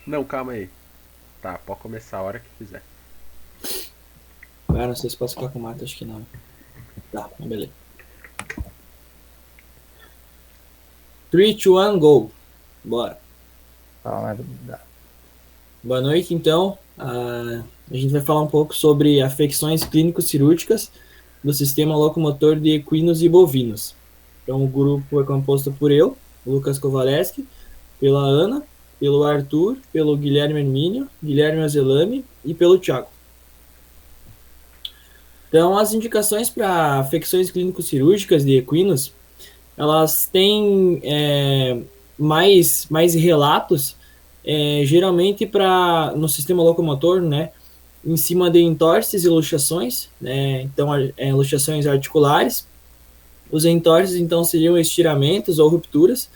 Não, calma aí. Tá, pode começar a hora que quiser. Ah, não sei se posso ficar com mate, acho que não. Tá, mas beleza. 3, 2, 1, go. Bora. Fala, Boa noite, então. A gente vai falar um pouco sobre afecções clínico-cirúrgicas do sistema locomotor de equinos e bovinos. Então, o grupo é composto por eu, Lucas Kovaleski, pela Ana, pelo Arthur, pelo Guilherme Hermínio, Guilherme Azelami e pelo Thiago. Então, as indicações para afecções clínico-cirúrgicas de equinos, elas têm mais relatos, geralmente no sistema locomotor, né, em cima de entorses e luxações, né, então luxações articulares. Os entorses, então, seriam estiramentos ou rupturas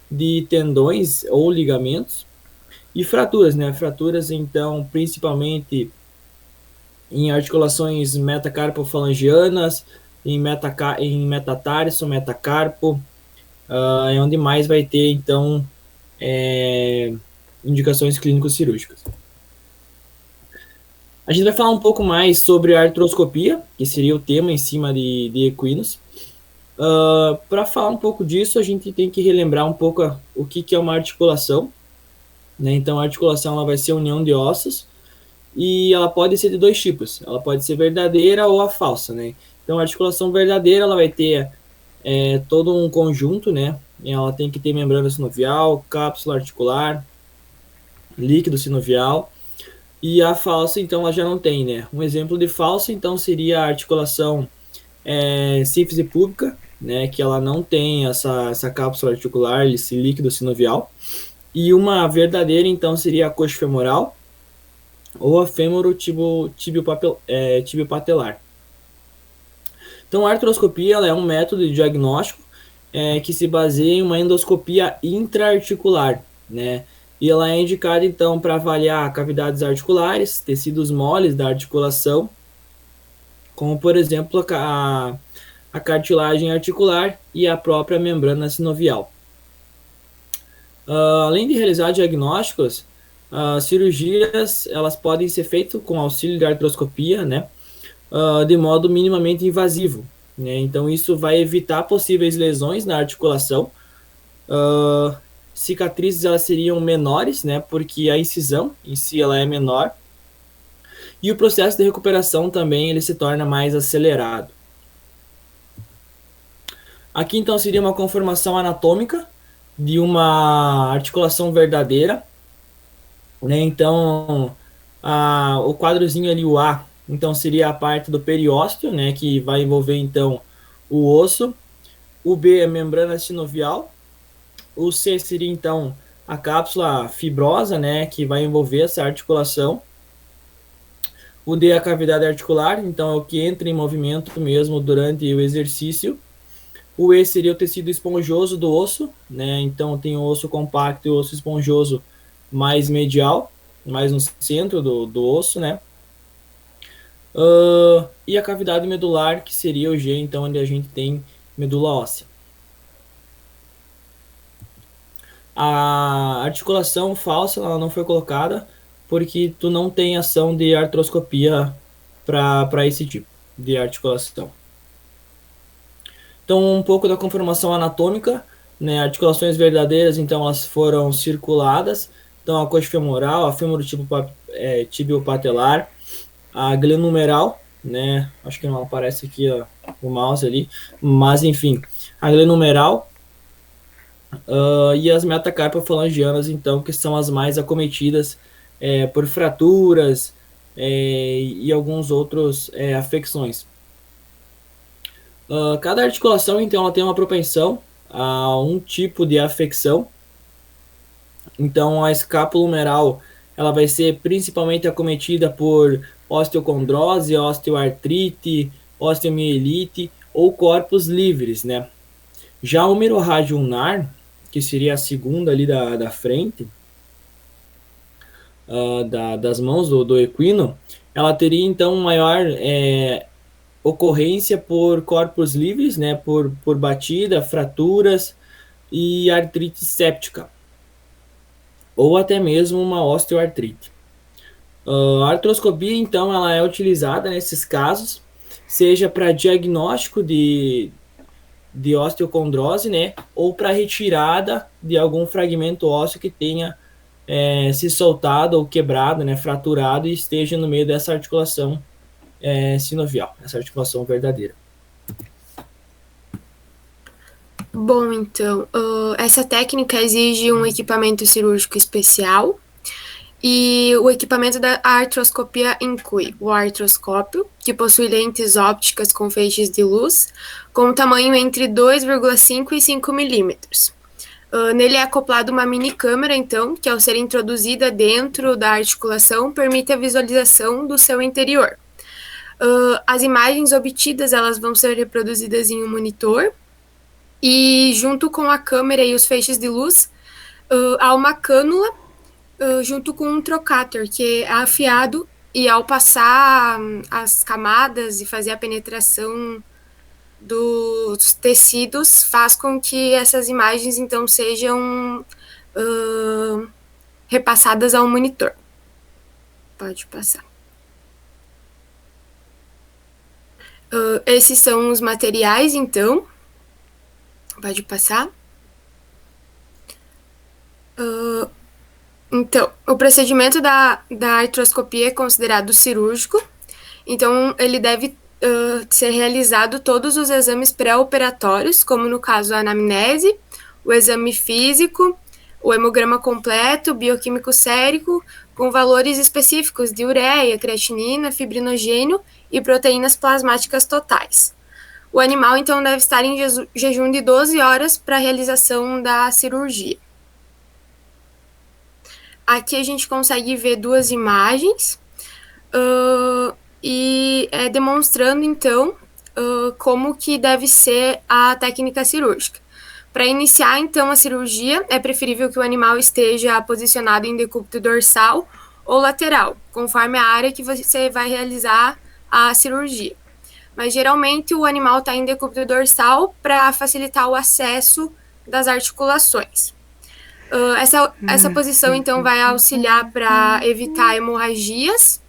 de tendões ou ligamentos, e fraturas, né, fraturas, então, principalmente em articulações metacarpofalangianas, em metatarso, metacarpo, é onde mais vai ter, então, é, indicações clínico-cirúrgicas. A gente vai falar um pouco mais sobre a artroscopia, que seria o tema em cima de equinos. Para falar um pouco disso, a gente tem que relembrar um pouco o que é uma articulação. Né? Então, a articulação ela vai ser a união de ossos e ela pode ser de dois tipos. Ela pode ser verdadeira ou a falsa. Né? Então, a articulação verdadeira ela vai ter todo um conjunto, né? Ela tem que ter membrana sinovial, cápsula articular, líquido sinovial. E a falsa, então, ela já não tem, né? Um exemplo de falsa, então, seria a articulação sífise púbica, né? Que ela não tem essa cápsula articular, esse líquido sinovial. E uma verdadeira, então, seria a coxa femoral ou a fêmuro-tibiopatelar. Então, a artroscopia ela é um método de diagnóstico que se baseia em uma endoscopia intraarticular, né? E ela é indicada, então, para avaliar cavidades articulares, tecidos moles da articulação, como, por exemplo, a cartilagem articular e a própria membrana sinovial. Além de realizar diagnósticos, cirurgias elas podem ser feitas com auxílio da artroscopia, né? De modo minimamente invasivo. Né? Então, isso vai evitar possíveis lesões na articulação. Cicatrizes elas seriam menores, né? Porque a incisão em si ela é menor. E o processo de recuperação também ele se torna mais acelerado. Aqui, então, seria uma conformação anatômica de uma articulação verdadeira. Né? Então, o quadrozinho ali, o A, então seria a parte do periósteo, né? Que vai envolver, então, o osso. O B é a membrana sinovial. O C seria, então, a cápsula fibrosa, né? Que vai envolver essa articulação. O D é a cavidade articular, então é o que entra em movimento mesmo durante o exercício. O E seria o tecido esponjoso do osso, né? Então tem o osso compacto e o osso esponjoso mais medial, mais no centro do osso, né? E a cavidade medular, que seria o G, então, onde a gente tem medula óssea. A articulação falsa ela não foi colocada porque tu não tem ação de artroscopia para esse tipo de articulação. Então, um pouco da conformação anatômica, né? Articulações verdadeiras, então, elas foram circuladas. Então, a coxa femoral, a tibiopatelar, a glenumeral, né? Acho que não aparece aqui ó, o mouse ali, mas enfim, a glenumeral e as metacarpofalangianas, então, que são as mais acometidas por fraturas e alguns outros afecções. Cada articulação, então, ela tem uma propensão a um tipo de afecção. Então, a escápula humeral, ela vai ser principalmente acometida por osteocondrose, osteoartrite, osteomielite ou corpos livres, né? Já o merorrágio ulnar, que seria a segunda ali da frente, das mãos do equino, ela teria então maior ocorrência por corpos livres, né, por batida, fraturas e artrite séptica. ou até mesmo uma osteoartrite. A artroscopia, então, ela é utilizada nesses casos, seja para diagnóstico de osteocondrose, né, ou para retirada de algum fragmento ósseo que tenha se soltado ou quebrado, né, fraturado e esteja no meio dessa articulação sinovial, essa articulação verdadeira. Bom, então, essa técnica exige um equipamento cirúrgico especial e o equipamento da artroscopia inclui o artroscópio, que possui lentes ópticas com feixes de luz, com um tamanho entre 2,5 e 5 milímetros. Nele é acoplado uma mini câmera, então, que ao ser introduzida dentro da articulação, permite a visualização do seu interior. As imagens obtidas elas vão ser reproduzidas em um monitor, e junto com a câmera e os feixes de luz, há uma cânula junto com um trocáter, que é afiado, e ao passar as camadas e fazer a penetração dos tecidos, faz com que essas imagens, então, sejam repassadas ao monitor. Pode passar. Esses são os materiais, então. Pode passar. Então, o procedimento da artroscopia é considerado cirúrgico, então ele deve ser realizado todos os exames pré-operatórios, como no caso a anamnese, o exame físico, o hemograma completo, bioquímico sérico, com valores específicos de ureia, creatinina, fibrinogênio e proteínas plasmáticas totais. O animal, então, deve estar em jejum de 12 horas para a realização da cirurgia. Aqui a gente consegue ver duas imagens e demonstrando, então, como que deve ser a técnica cirúrgica. Para iniciar, então, a cirurgia, é preferível que o animal esteja posicionado em decúbito dorsal ou lateral, conforme a área que você vai realizar a cirurgia. Mas, geralmente, o animal está em decúbito dorsal para facilitar o acesso das articulações. Essa posição, então, vai auxiliar para evitar hemorragias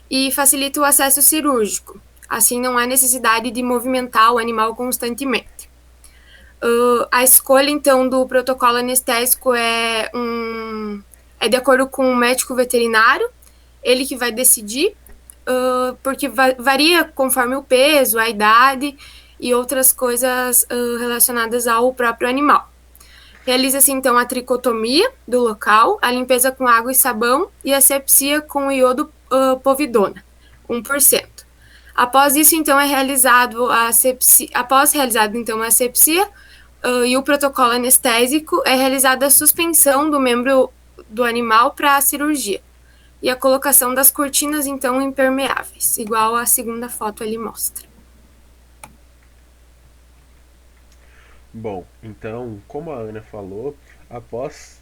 e facilita o acesso cirúrgico. Assim, não há necessidade de movimentar o animal constantemente. A escolha, então, do protocolo anestésico é de acordo com o médico veterinário, ele que vai decidir, porque varia conforme o peso, a idade e outras coisas relacionadas ao próprio animal. Realiza-se, então, a tricotomia do local, a limpeza com água e sabão e a asepsia com iodo povidona, 1%. Após isso, então, é realizado a asepsia. Após realizada, então, a asepsia e o protocolo anestésico, é realizada a suspensão do membro do animal para a cirurgia e a colocação das cortinas, então, impermeáveis, igual a segunda foto ali mostra. Bom, então, como a Ana falou, após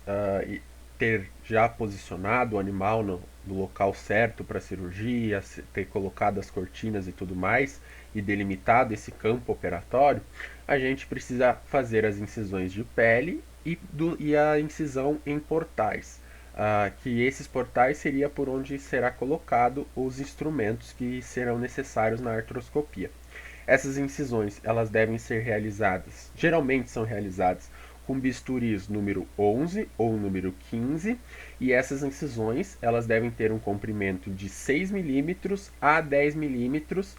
ter já posicionado o animal no local certo para a cirurgia, ter colocado as cortinas e tudo mais, e delimitado esse campo operatório, a gente precisa fazer as incisões de pele e a incisão em portais. Que esses portais seria por onde será colocado os instrumentos que serão necessários na artroscopia. Essas incisões, elas devem ser realizadas, geralmente são realizadas com bisturis número 11 ou número 15, e essas incisões, elas devem ter um comprimento de 6 milímetros a 10 milímetros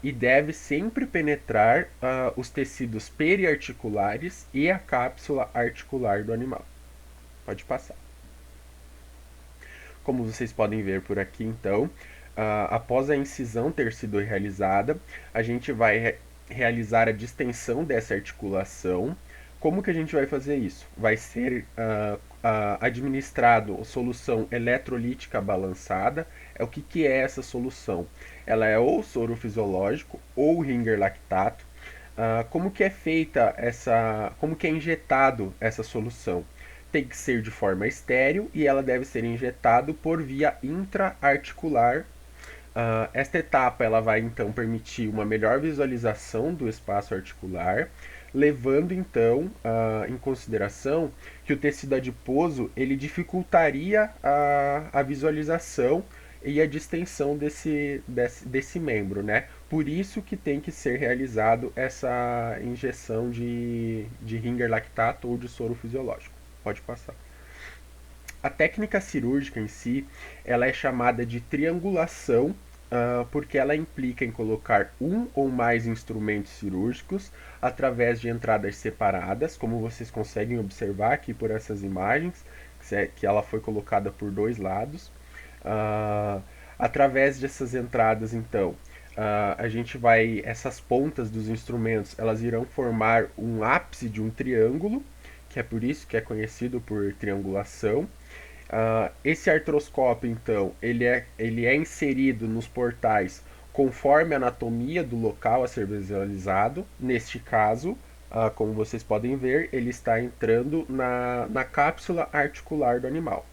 e deve sempre penetrar os tecidos periarticulares e a cápsula articular do animal. Pode passar. Como vocês podem ver por aqui, então, após a incisão ter sido realizada, a gente vai realizar a distensão dessa articulação. Como que a gente vai fazer isso? Vai ser administrado a solução eletrolítica balançada. O que é essa solução? Ela é ou soro fisiológico ou Ringer lactato. Como que é feita como que é injetado essa solução? Tem que ser de forma estéril e ela deve ser injetada por via intraarticular. Esta etapa ela vai então permitir uma melhor visualização do espaço articular, levando então em consideração que o tecido adiposo ele dificultaria a visualização e a distensão desse membro, né? Por isso que tem que ser realizado essa injeção de Ringer lactato ou de soro fisiológico. Pode passar. A técnica cirúrgica em si, ela é chamada de triangulação, porque ela implica em colocar um ou mais instrumentos cirúrgicos através de entradas separadas, como vocês conseguem observar aqui por essas imagens, que ela foi colocada por dois lados. Através dessas entradas, então, a gente vai, essas pontas dos instrumentos, elas irão formar um ápice de um triângulo, que é por isso que é conhecido por triangulação. Esse artroscópio, então, ele é inserido nos portais conforme a anatomia do local a ser visualizado. Neste caso, como vocês podem ver, ele está entrando na cápsula articular do animal.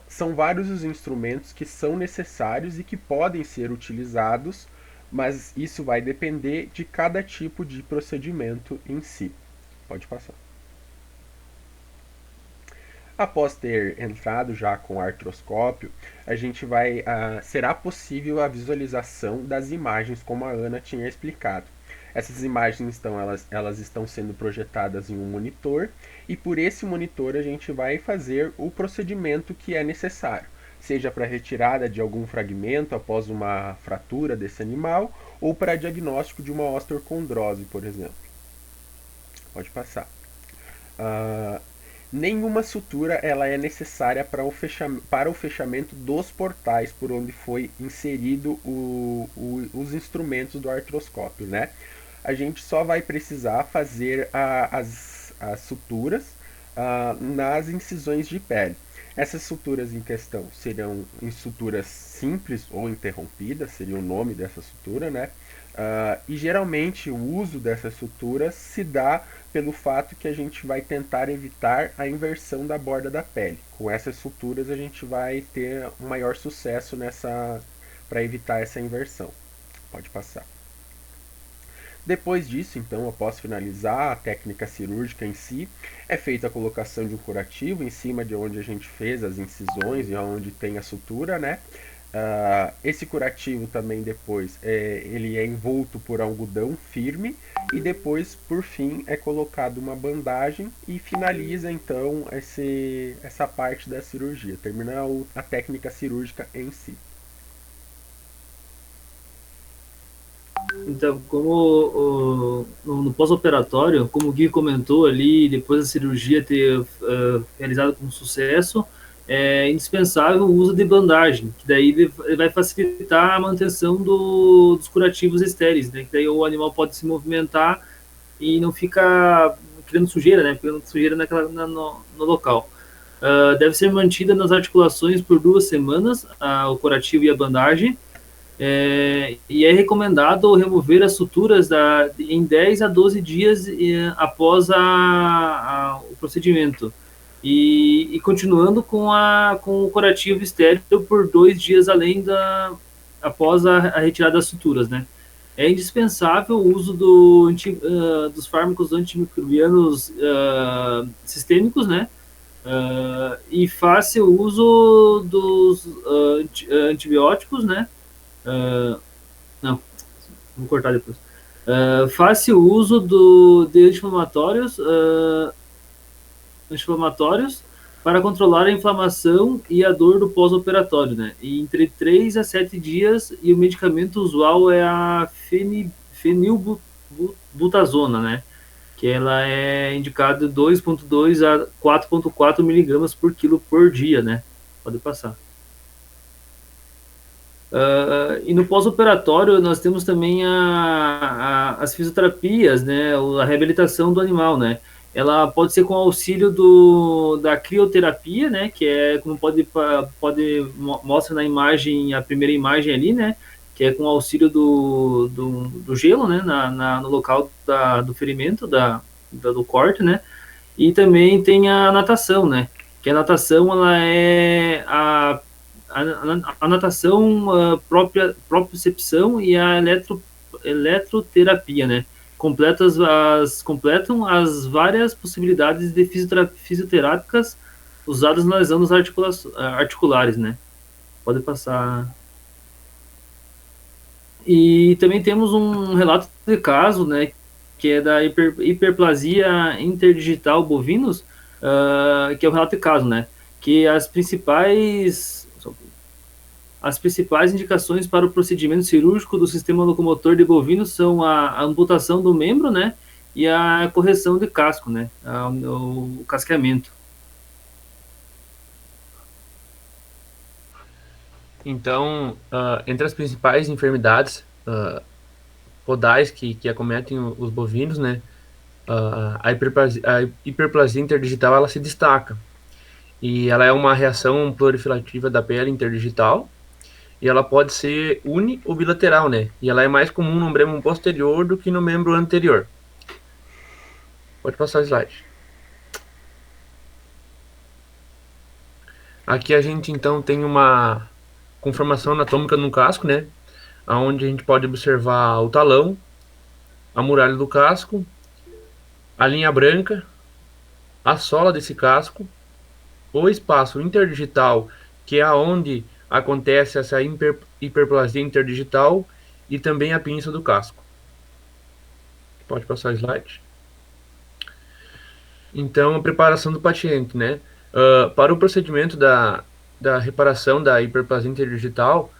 São vários os instrumentos que são necessários e que podem ser utilizados, mas isso vai depender de cada tipo de procedimento em si. Pode passar. Após ter entrado já com o artroscópio, a gente será possível a visualização das imagens, como a Ana tinha explicado. Essas imagens, então, elas estão sendo projetadas em um monitor, e por esse monitor a gente vai fazer o procedimento que é necessário, seja para retirada de algum fragmento após uma fratura desse animal, ou para diagnóstico de uma osteocondrose, por exemplo. Pode passar. Nenhuma sutura ela é necessária para o fechamento dos portais por onde foi inserido os instrumentos do artroscópio, né? A gente só vai precisar fazer as suturas nas incisões de pele. Essas suturas em questão serão em suturas simples ou interrompidas, seria o nome dessa sutura, né? E geralmente o uso dessas suturas se dá pelo fato que a gente vai tentar evitar a inversão da borda da pele. Com essas suturas a gente vai ter um maior sucesso para evitar essa inversão. Pode passar. Depois disso, então, após finalizar a técnica cirúrgica em si, é feita a colocação de um curativo em cima de onde a gente fez as incisões e onde tem a sutura, né? Esse curativo também depois ele é envolto por algodão firme e depois, por fim, é colocado uma bandagem e finaliza então essa parte da cirurgia, termina a técnica cirúrgica em si. Então, como no pós-operatório, como o Gui comentou ali, depois da cirurgia ter realizado com sucesso, é indispensável o uso de bandagem, que daí vai facilitar a manutenção dos curativos estéreis, né? Que daí o animal pode se movimentar e não fica criando sujeira, né? Criando sujeira no local. Deve ser mantida nas articulações por 2 semanas, o curativo e a bandagem. E é recomendado remover as suturas em 10 a 12 dias após o procedimento. E continuando com o curativo estéril por 2 dias após a retirada das suturas, né? É indispensável o uso dos fármacos antimicrobianos sistêmicos, né? E fácil o uso dos antibióticos, né? Não, vou cortar depois. Fácil uso de anti-inflamatórios para controlar a inflamação e a dor do pós-operatório, né? E entre 3 a 7 dias, e o medicamento usual é a fenilbutazona, né? Que ela é indicada 2,2 a 4,4 miligramas por quilo por dia, né? Pode passar. E no pós-operatório nós temos também as fisioterapias, né, a reabilitação do animal, né? Ela pode ser com auxílio da crioterapia, né, que é como mostra na imagem, a primeira imagem ali, né, que é com auxílio do gelo, né, no local do ferimento, do corte, né? E também tem a natação, né? Que a natação ela é a natação, propriocepção e a eletroterapia, né? completam as várias possibilidades de fisioterápicas usadas na lesão dos articulares, né? Pode passar. E também temos um relato de caso, né, que é da hiperplasia interdigital bovinos, que é o relato de caso, né, que as principais indicações para o procedimento cirúrgico do sistema locomotor de bovinos são a amputação do membro, né, e a correção de casco, né, o casqueamento. Então, entre as principais enfermidades podais que acometem os bovinos, né, a hiperplasia interdigital ela se destaca. E ela é uma reação plurifilativa da pele interdigital, e ela pode ser uni ou bilateral, né? E ela é mais comum no membro posterior do que no membro anterior. Pode passar o slide. Aqui a gente então tem uma conformação anatômica no casco, né? Onde a gente pode observar o talão, a muralha do casco, a linha branca, a sola desse casco, o espaço interdigital, que é onde acontece essa hiperplasia interdigital, e também a pinça do casco. Pode passar o slide. Então, a preparação do paciente, né? Para o procedimento da reparação da hiperplasia interdigital,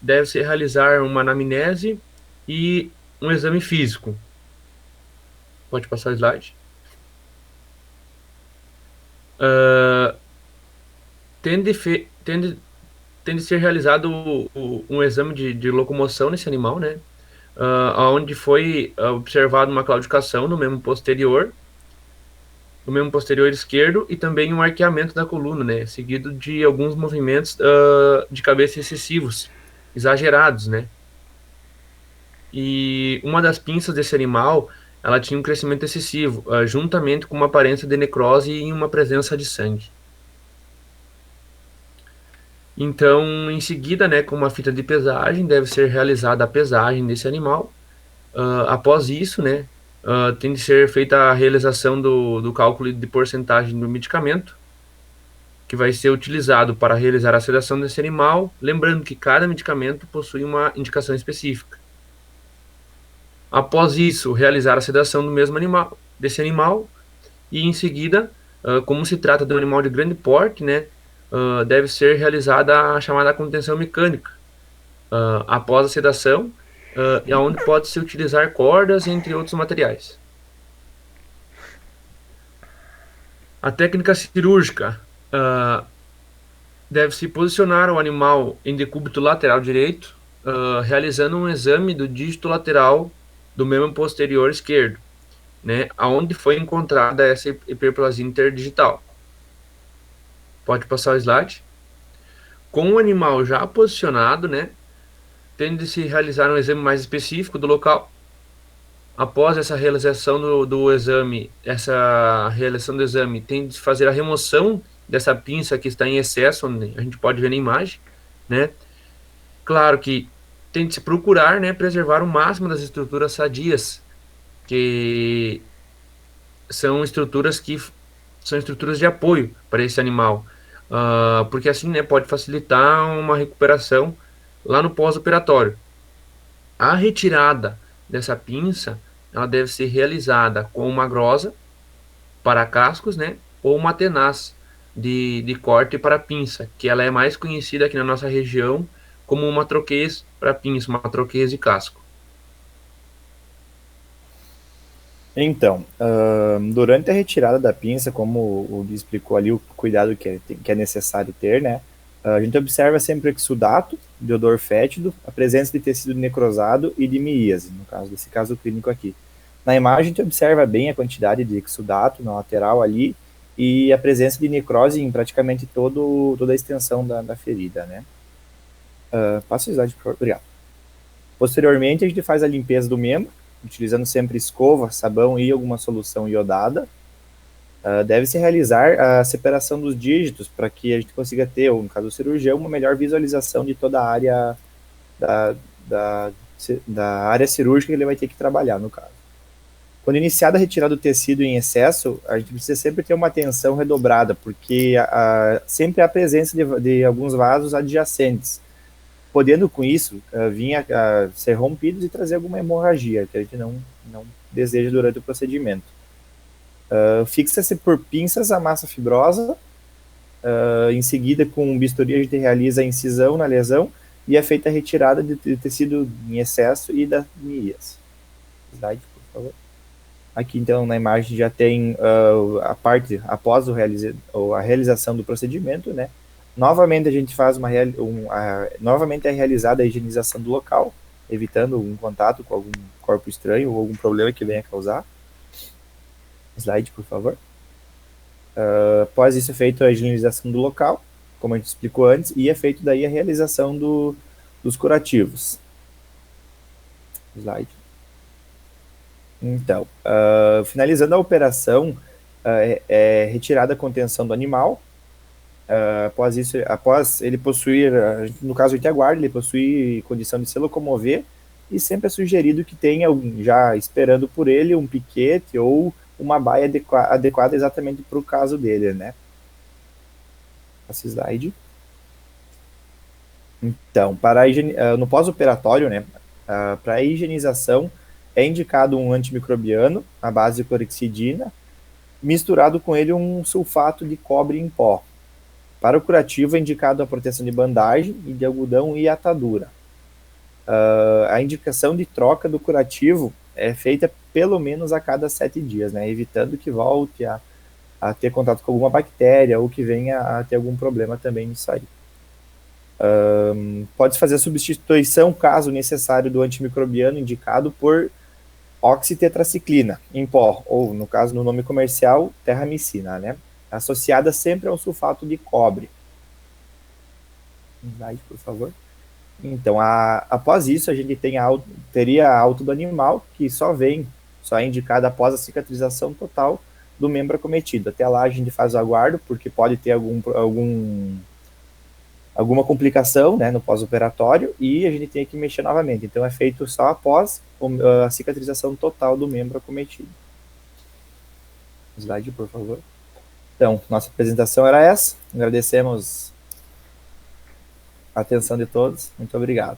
deve-se realizar uma anamnese e um exame físico. Pode passar o slide. Tende a ser realizado um exame de locomoção nesse animal, né? Onde foi observado uma claudicação no membro posterior esquerdo, e também um arqueamento da coluna, né? Seguido de alguns movimentos de cabeça excessivos, exagerados, né? E uma das pinças desse animal, ela tinha um crescimento excessivo, juntamente com uma aparência de necrose e uma presença de sangue. Então, em seguida, né, com uma fita de pesagem, deve ser realizada a pesagem desse animal. Após isso, né, tem de ser feita a realização do cálculo de porcentagem do medicamento, que vai ser utilizado para realizar a sedação desse animal, lembrando que cada medicamento possui uma indicação específica. Após isso, realizar a sedação desse animal, e em seguida, como se trata de um animal de grande porte, né, deve ser realizada a chamada contenção mecânica. Após a sedação, é onde pode-se utilizar cordas, entre outros materiais. A técnica cirúrgica deve-se posicionar o animal em decúbito lateral direito, realizando um exame do dígito lateral do membro posterior esquerdo, né, onde foi encontrada essa hiperplasia interdigital. Pode passar o slide. Com o animal já posicionado, né, tem de se realizar um exame mais específico do local. Após essa realização do exame, tem de se fazer a remoção dessa pinça que está em excesso, né, a gente pode ver na imagem, né. Claro que tem de se procurar, né, preservar o máximo das estruturas sadias, que são estruturas de apoio para esse animal, porque assim, né, pode facilitar uma recuperação lá no pós-operatório. A retirada dessa pinça, ela deve ser realizada com uma grosa para cascos, né, ou uma tenaz de corte para pinça, que ela é mais conhecida aqui na nossa região como uma troquez para pinça, uma troquez de casco. Então, durante a retirada da pinça, como o Gui explicou ali, o cuidado que é necessário ter, né? A gente observa sempre exudato, de odor fétido, a presença de tecido necrosado e de miíase, no caso desse caso clínico aqui. Na imagem, a gente observa bem a quantidade de exudato na lateral ali e a presença de necrose em praticamente toda a extensão da ferida, né? Passa o slide, por favor. Obrigado. Posteriormente, a gente faz a limpeza do membro, utilizando sempre escova, sabão e alguma solução iodada. Deve-se realizar a separação dos dígitos para que a gente consiga ter, ou no caso do cirurgião, uma melhor visualização de toda a área da área cirúrgica que ele vai ter que trabalhar, no caso. Quando iniciada a retirada do tecido em excesso, a gente precisa sempre ter uma atenção redobrada, porque sempre há presença de alguns vasos adjacentes, podendo com isso vir a ser rompidos e trazer alguma hemorragia, que a gente não deseja durante o procedimento. Fixa-se por pinças a massa fibrosa, em seguida com bisturi a gente realiza a incisão na lesão e é feita a retirada de tecido em excesso e das mias. Slide, por favor. Aqui então na imagem já tem a parte após a realização do procedimento, né? Novamente a gente faz novamente é realizada a higienização do local, evitando um contato com algum corpo estranho ou algum problema que venha causar. Slide, por favor. Após isso é feita a higienização do local, como a gente explicou antes, e é feito daí a realização dos curativos. Slide. Então, finalizando a operação, é retirada a contenção do animal. Após ele possuir, no caso o aguarda, ele possui condição de se locomover, e sempre é sugerido que tenha, já esperando por ele, um piquete ou uma baia adequada exatamente para o caso dele, né? Esse slide. Então, no pós-operatório, né, para a higienização, é indicado um antimicrobiano, à base de clorexidina, misturado com ele um sulfato de cobre em pó. Para o curativo é indicado a proteção de bandagem e de algodão e atadura. A indicação de troca do curativo é feita pelo menos a cada 7 dias, né, evitando que volte a ter contato com alguma bactéria ou que venha a ter algum problema também nisso aí. Pode fazer a substituição, caso necessário, do antimicrobiano indicado por oxitetraciclina em pó, ou no caso no nome comercial, terramicina, né? Associada sempre ao sulfato de cobre. Slide, por favor. Então, após isso, a gente teria a alta do animal, que só é indicada após a cicatrização total do membro acometido. Até lá a gente faz o aguardo, porque pode ter alguma complicação, né, no pós-operatório, e a gente tem que mexer novamente. Então é feito só após a cicatrização total do membro acometido. Slide, por favor. Então, nossa apresentação era essa. Agradecemos a atenção de todos. Muito obrigado.